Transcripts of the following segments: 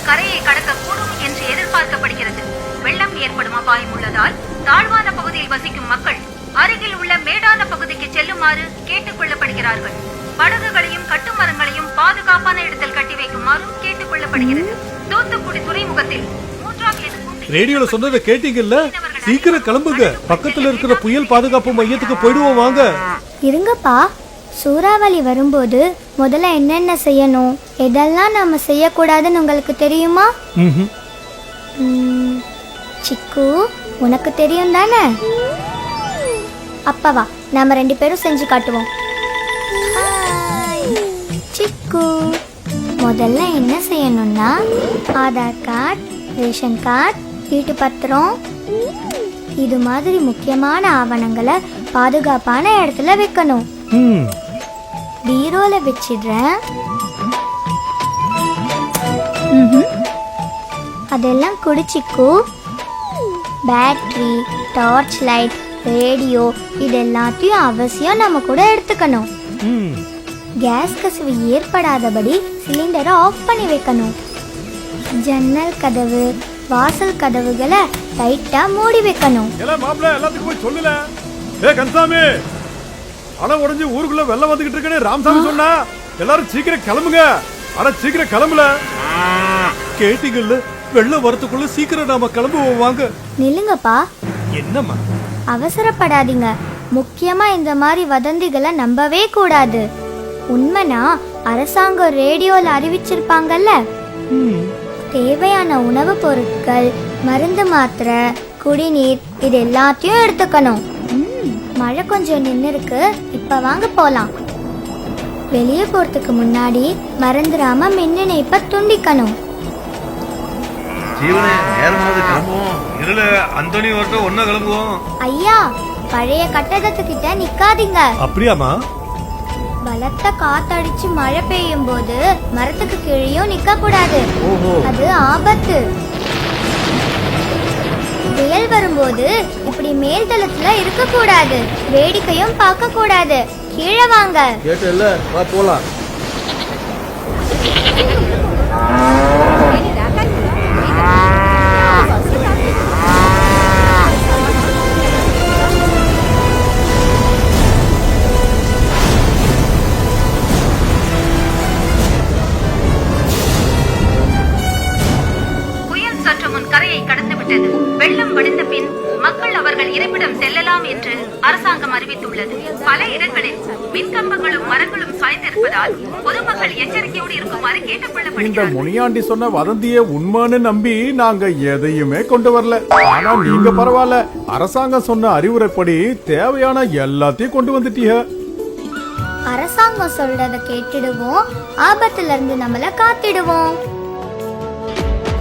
கரையை கடக்கக்கூடும் என்று எதிர்பார்க்கப்படுகிறது. வெள்ளம் ஏற்படும் அபாயம் உள்ளதால் தாழ்வான பகுதியில் வசிக்கும் மக்கள் அருகில் உள்ள மேடான பகுதிக்கு செல்லுமாறு கேட்டுக் கொள்ளப்படுகிறார்கள். படகுகளையும் கட்டுமரங்களையும் பாதுகாப்பான இடத்தில் கட்டி வைக்குமாறும் கேட்டுக் கொள்ளப்படுகிறது. தூத்துக்குடி துறைமுகத்தில் ரேடியோல சொன்னதை கேட்டீங்கல்ல? சீக்கிரம் கிளம்புங்க, பக்கத்துல இருக்கிற புயல் பாதுகாப்பு மையத்துக்கு போயிடுவோம். வாங்க. இருங்கப்பா, சூறாவளி வரும்போது முதல்ல என்னென்ன செய்யணும், எதெல்லாம் நாம செய்யக்கூடாதுன்னு உங்களுக்கு தெரியுமா? சிக்கு, உனக்கு தெரியும் தானே? அப்பவா நாம 2 பேரும் செஞ்சு காட்டுவோம். சிக்கு, முதல்ல என்ன செய்யணும்னா ஆதார் கார்டு, ரேஷன் கார்டு, வீட்டு பத்திரம், இது மாதிரி முக்கியமான ஆவணங்களை பாதுகாப்பான இடத்துல வைக்கணும். பீரோல வச்சிடுறேன். அதெல்லாம் குடிச்சிக்கு. பேட்டரி, டார்ச் லைட், ரேடியோ இது எல்லாத்தையும் அவசியம் நம்ம கூட எடுத்துக்கணும். கேஸ் கசிவு ஏற்படாதபடி சிலிண்டரை ஆஃப் பண்ணி வைக்கணும். ஜன்னல் கதவு, வாசல் கதவுகளை டைட்டா மூடி வைக்கணும். எல்லாத்துக்கும் போய் சொல்லல. கன்சாமி, அட உடைஞ்சு ஊருக்குள்ள வெள்ளம் வந்துகிட்டு இருக்கேன்னு ராமசாமி சொன்னா. எல்லாரும் சீக்கிரம் கிளம்புங்க. அட சீக்கிரம் கிளம்பல. கேட்டீங்கல்ல, வெள்ளம் வரத்துக்குள்ள சீக்கிரம் நாம கிளம்புவோம். வாங்க. நில்லுங்கப்பா. என்னம்மா? அவசரப்படாதீங்க. முக்கியமா இந்த மாதிரி வதந்திகளை நம்பவே கூடாது. உண்மைனா அரசாங்கம் ரேடியோல அறிவிச்சிருப்பாங்கல்ல. தேவையான உணவுப் பொருட்கள், மருந்து, மாத்திரை, குடிநீர் இது எல்லாத்தையும் எடுத்துக்கணும். மழை கொஞ்சம் நின்று இருக்கு, இப்ப வாங்க போலாம். வெளியே போறதுக்கு முன்னாடி மறந்துடாம மின் இணைப்பை துண்டிக்கணும். ஐயா, பழைய கட்டடத்துக்கிட்ட நிக்காதீங்க. அப்படியாமா? பலத்த காத்தடிச்சு மழை பெய்யும் போது மரத்துக்கு கீழேயும் நிக்க கூடாது, அது ஆபத்து. புயல் வரும்போது இப்படி மேல் தளத்துல இருக்க கூடாது, வேடிக்கையும் பார்க்க கூடாது. கீழே வாங்க. கேட்டல, வா போலாம். வெள்ளம் வடிந்த பின் மக்கள் அவர்கள் இருப்பிடம் செல்லலாம் என்று அரசாங்கம் அறிவித்துள்ளது. பல இடங்களில் மின்கம்பங்களும் மரங்களும் சாய்ந்திருப்பதால் பொதுமக்கள் எச்சரிக்கையோடு இருக்குமாறு கேட்டுக்கொள்ளப்படுகிறது. இந்த முனியாண்டி சொன்ன வதந்திய உண்மைன்னு நம்பி நாங்க எதையுமே கொண்டு வரல. ஆனா நீங்க பரவாயில்ல, அரசாங்கம் சொன்ன அறிவுரைப்படி தேவையான எல்லாத்தையும் கொண்டு வந்துட்டீங்க. அரசாங்கம் சொல்றத கேட்டுடுவோம், ஆபத்துல இருந்து நம்மள காத்திடுவோம்.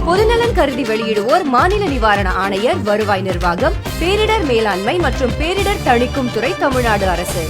பொதுநலன் கருதி வெளியிடுவோர் மாநில நிவாரண ஆணையர், வருவாய் நிர்வாகம், பேரிடர் மேலாண்மை மற்றும் பேரிடர் தணிக்கும் துறை, தமிழ்நாடு அரசு.